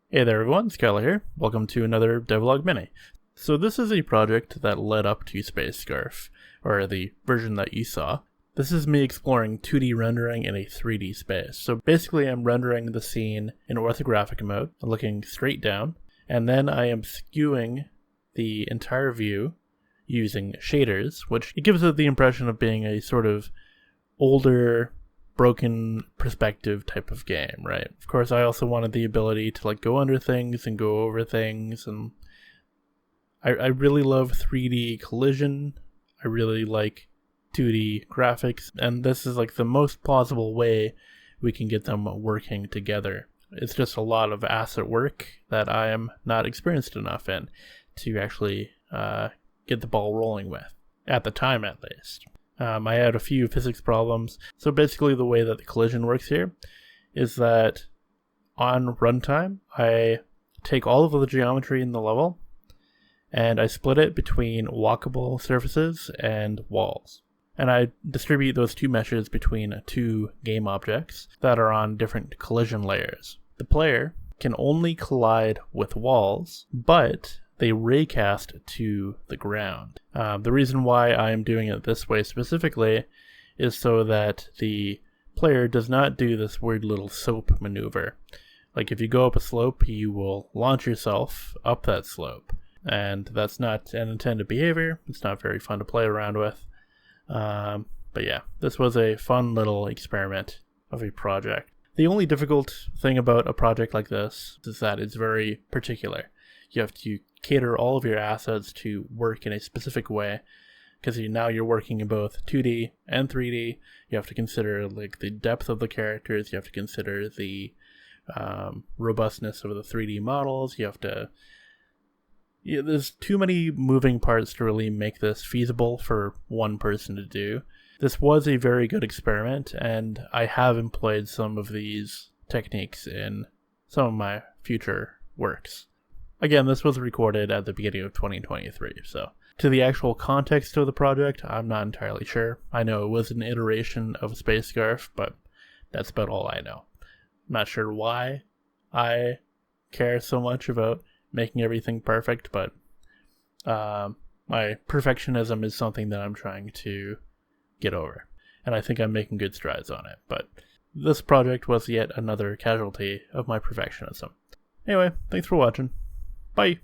Hey there everyone, Skylar here. Welcome to another devlog mini. So this is a project that led up to Space Scarf, or the version that you saw. This is me exploring 2D rendering in a 3D space. So basically I'm rendering the scene in orthographic mode, looking straight down, and then I am skewing the entire view using shaders, which it gives it the impression of being a sort of older, broken perspective type of game, right? Of course, I also wanted the ability to go under things and go over things, and I really love 3D collision. I really like 2D graphics, and this is the most plausible way we can get them working together. It's just a lot of asset work that I am not experienced enough in to actually get the ball rolling with, at the time at least. I had a few physics problems. So basically the way that the collision works here is that on runtime, I take all of the geometry in the level and I split it between walkable surfaces and walls. And I distribute those two meshes between two game objects that are on different collision layers. The player can only collide with walls, but they raycast to the ground. The reason why I am doing it this way specifically is so that the player does not do this weird little soap maneuver. Like if you go up a slope, you will launch yourself up that slope. And that's not an intended behavior. It's not very fun to play around with. But yeah, this was a fun little experiment of a project. The only difficult thing about a project like this is that it's very particular. You have to cater all of your assets to work in a specific way, because now you're working in both 2D and 3D. You have to consider the depth of the characters. You have to consider the robustness of the 3D models. You have to... there's too many moving parts to really make this feasible for one person to do. This was a very good experiment, and I have employed some of these techniques in some of my future works. Again, this was recorded at the beginning of 2023, so to the actual context of the project, I'm not entirely sure. I know it was an iteration of Space Scarf, but that's about all I know. I'm not sure why I care so much about making everything perfect, but my perfectionism is something that I'm trying to get over, and I think I'm making good strides on it, but this project was yet another casualty of my perfectionism. Anyway, thanks for watching. Bye!